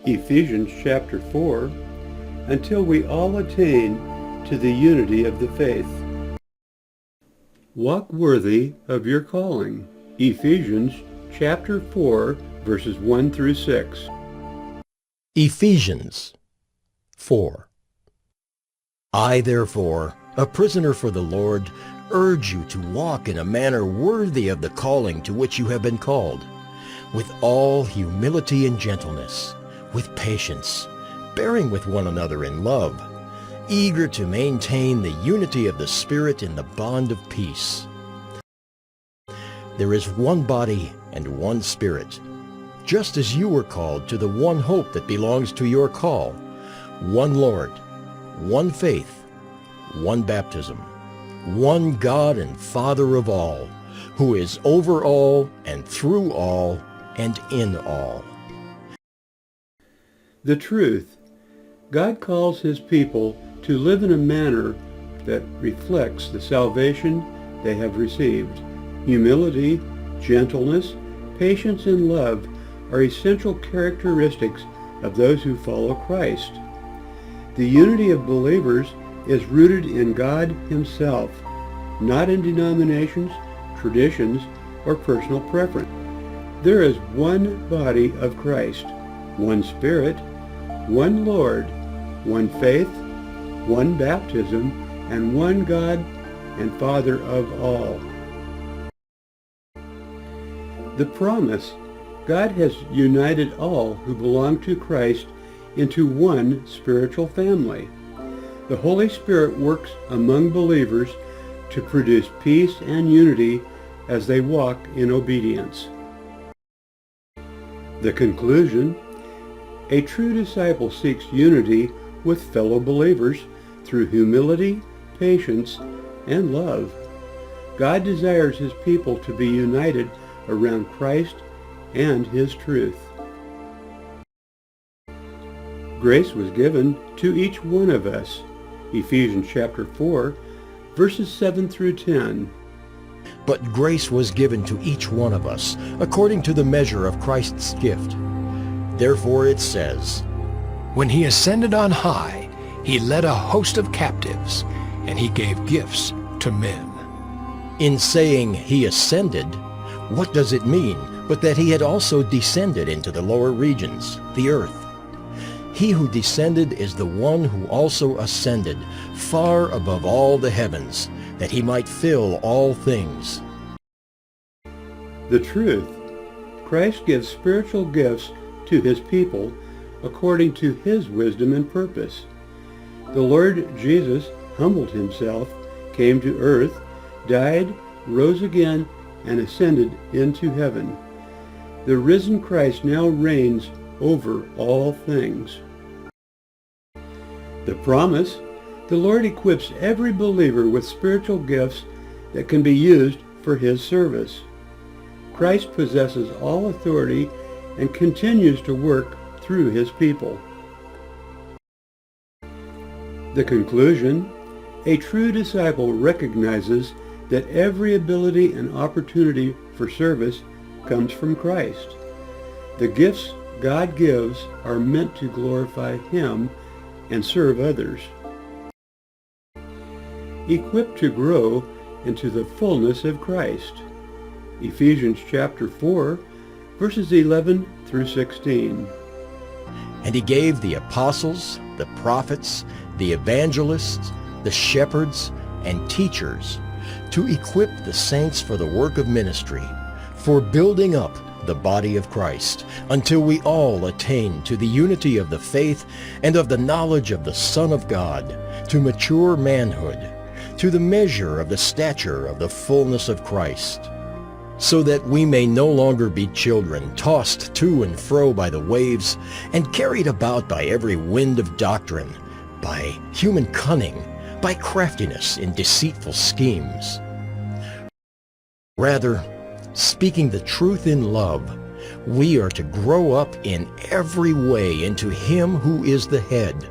Ephesians chapter 4, until we all attain to the unity of the faith. Walk worthy of your calling. Ephesians chapter 4, verses 1 through 6. Ephesians 4. I, therefore, a prisoner for the Lord, urge you to walk in a manner worthy of the calling to which you have been called, with all humility and gentleness, with patience, bearing with one another in love, eager to maintain the unity of the Spirit in the bond of peace. There is one body and one Spirit, just as you were called to the one hope that belongs to your call, one Lord, one faith, one baptism, one God and Father of all, who is over all and through all and in all. The truth. God calls his people to live in a manner that reflects the salvation they have received. Humility, gentleness, patience, and love are essential characteristics of those who follow Christ. The unity of believers is rooted in God himself, not in denominations, traditions, or personal preference. There is one body of Christ, one Spirit, one Lord, one faith, one baptism, and one God and Father of all. The promise. God has united all who belong to Christ into one spiritual family. The Holy Spirit works among believers to produce peace and unity as they walk in obedience. The conclusion. A true disciple seeks unity with fellow believers through humility, patience, and love. God desires his people to be united around Christ and his truth. Grace was given to each one of us. Ephesians chapter 4, verses 7 through 10. But grace was given to each one of us, according to the measure of Christ's gift. Therefore it says, When he ascended on high, he led a host of captives, and he gave gifts to men. In saying he ascended, what does it mean but that he had also descended into the lower regions, the earth? He who descended is the one who also ascended far above all the heavens, that he might fill all things. The truth. Christ gives spiritual gifts to his people according to his wisdom and purpose. The Lord Jesus humbled himself, came to earth, died, rose again, and ascended into heaven. The risen Christ now reigns over all things. The promise. The Lord equips every believer with spiritual gifts that can be used for his service. Christ possesses all authority and continues to work through his people. The conclusion. A true disciple recognizes that every ability and opportunity for service comes from Christ. The gifts God gives are meant to glorify him and serve others. Equipped to grow into the fullness of Christ. Ephesians chapter 4, verses 11 through 16. And he gave the apostles, the prophets, the evangelists, the shepherds, and teachers to equip the saints for the work of ministry, for building up the body of Christ, until we all attain to the unity of the faith and of the knowledge of the Son of God, to mature manhood, to the measure of the stature of the fullness of Christ, so that we may no longer be children, tossed to and fro by the waves, and carried about by every wind of doctrine, by human cunning, by craftiness in deceitful schemes. Rather, speaking the truth in love, we are to grow up in every way into him who is the head,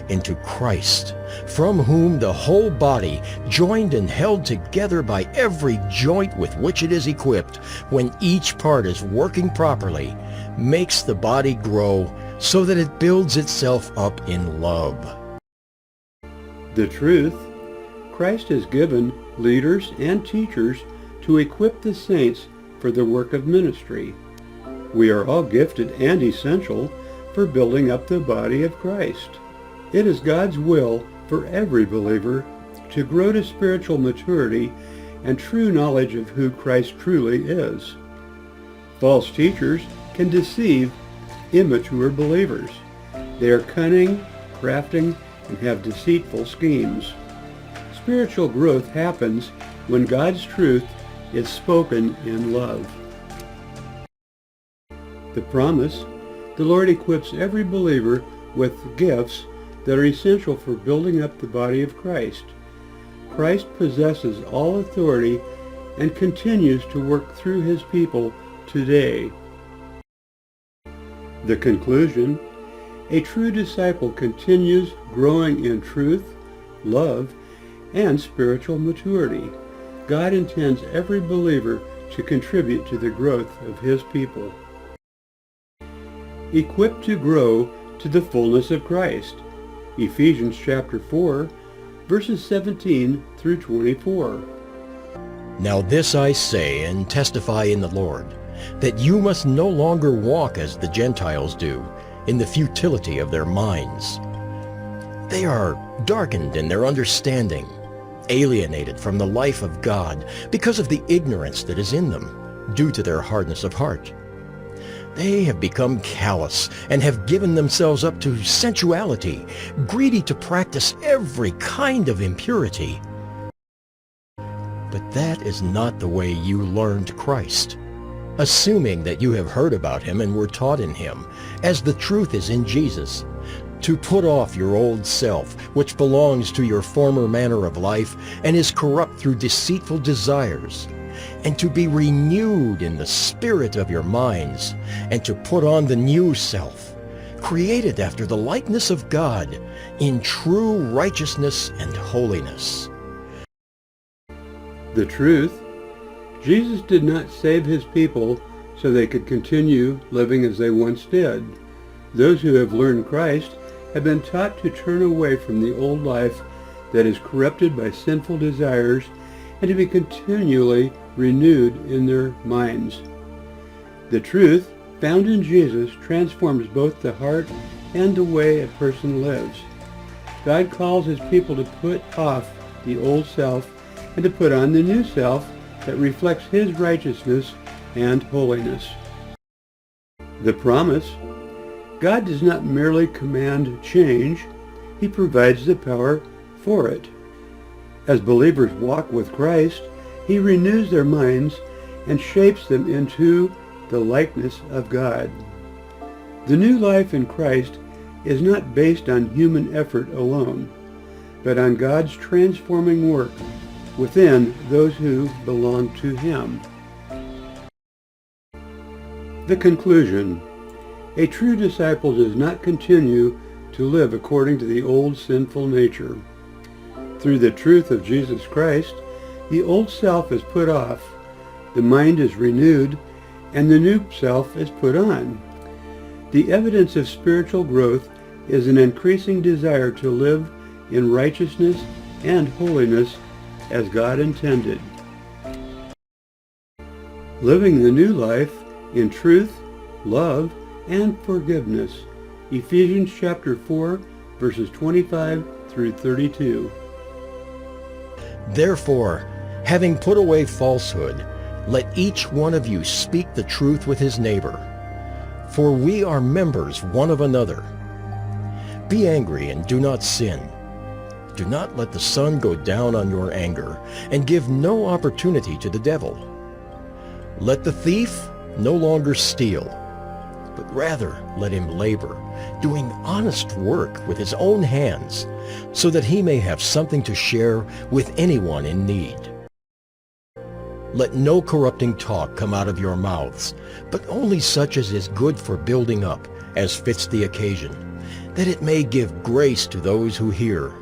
into Christ, from whom the whole body, joined and held together by every joint with which it is equipped, when each part is working properly, makes the body grow so that it builds itself up in love. The truth, Christ has given leaders and teachers to equip the saints for the work of ministry. We are all gifted and essential for building up the body of Christ. It is God's will for every believer to grow to spiritual maturity and true knowledge of who Christ truly is. False teachers can deceive immature believers. They are cunning, crafting, and have deceitful schemes. Spiritual growth happens when God's truth is spoken in love. The promise, the Lord equips every believer with gifts that are essential for building up the body of Christ. Christ possesses all authority and continues to work through his people today. The conclusion, a true disciple continues growing in truth, love, and spiritual maturity. God intends every believer to contribute to the growth of his people. Equipped to grow to the fullness of Christ. Ephesians chapter 4, verses 17 through 24. Now this I say and testify in the Lord, that you must no longer walk as the Gentiles do, in the futility of their minds. They are darkened in their understanding, alienated from the life of God because of the ignorance that is in them, due to their hardness of heart. They have become callous and have given themselves up to sensuality, greedy to practice every kind of impurity. But that is not the way you learned Christ, assuming that you have heard about him and were taught in him, as the truth is in Jesus, to put off your old self, which belongs to your former manner of life and is corrupt through deceitful desires, and to be renewed in the spirit of your minds, and to put on the new self, created after the likeness of God, in true righteousness and holiness. The truth, Jesus did not save his people so they could continue living as they once did. Those who have learned Christ have been taught to turn away from the old life that is corrupted by sinful desires and to be continually renewed in their minds. The truth found in Jesus transforms both the heart and the way a person lives. God calls his people to put off the old self and to put on the new self that reflects his righteousness and holiness. The promise, God does not merely command change, he provides the power for it. As believers walk with Christ, he renews their minds and shapes them into the likeness of God. The new life in Christ is not based on human effort alone, but on God's transforming work within those who belong to him. The conclusion, a true disciple does not continue to live according to the old sinful nature. Through the truth of Jesus Christ, the old self is put off, the mind is renewed, and the new self is put on. The evidence of spiritual growth is an increasing desire to live in righteousness and holiness as God intended. Living the new life in truth, love, and forgiveness. Ephesians chapter 4, verses 25 through 32. Therefore, having put away falsehood, let each one of you speak the truth with his neighbor, for we are members one of another. Be angry and do not sin. Do not let the sun go down on your anger, and give no opportunity to the devil. Let the thief no longer steal, but rather let him labor, doing honest work with his own hands, so that he may have something to share with anyone in need. Let no corrupting talk come out of your mouths, but only such as is good for building up, as fits the occasion, that it may give grace to those who hear.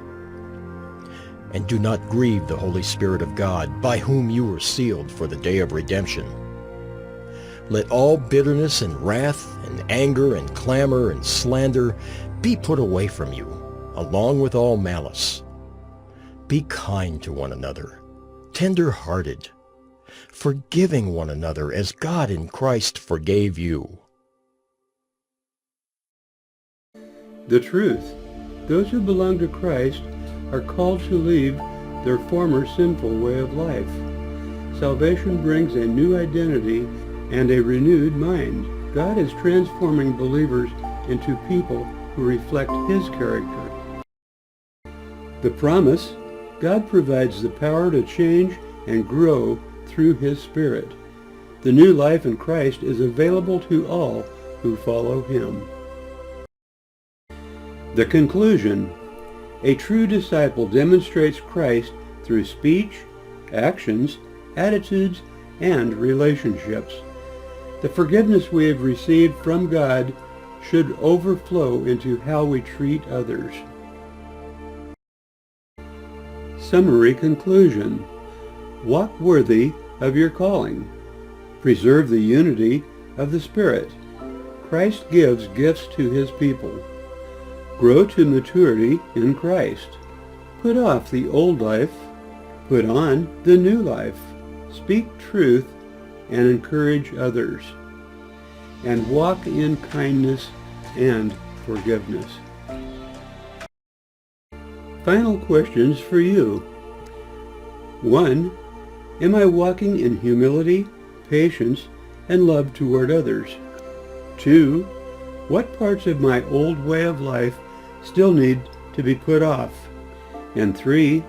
And do not grieve the Holy Spirit of God, by whom you were sealed for the day of redemption. Let all bitterness and wrath and anger and clamor and slander be put away from you, along with all malice. Be kind to one another, tender-hearted, forgiving one another as God in Christ forgave you. The truth. Those who belong to Christ are called to leave their former sinful way of life. Salvation brings a new identity and a renewed mind. God is transforming believers into people who reflect His character. The promise. God provides the power to change and grow through His Spirit. The new life in Christ is available to all who follow Him. The conclusion. A true disciple demonstrates Christ through speech, actions, attitudes, and relationships. The forgiveness we have received from God should overflow into how we treat others. Summary conclusion. Walk worthy of your calling. Preserve the unity of the Spirit. Christ gives gifts to His people. Grow to maturity in Christ. Put off the old life. Put on the new life. Speak truth and encourage others. And walk in kindness and forgiveness. Final questions for you. 1. Am I walking in humility, patience, and love toward others? 2. What parts of my old way of life still need to be put off? And 3.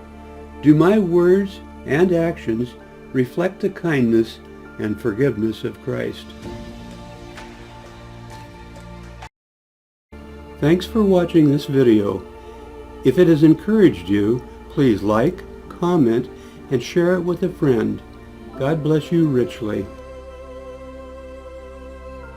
Do my words and actions reflect the kindness and forgiveness of Christ? Thanks for watching this video. If it has encouraged you, please like, comment, and share it with a friend. God bless you richly.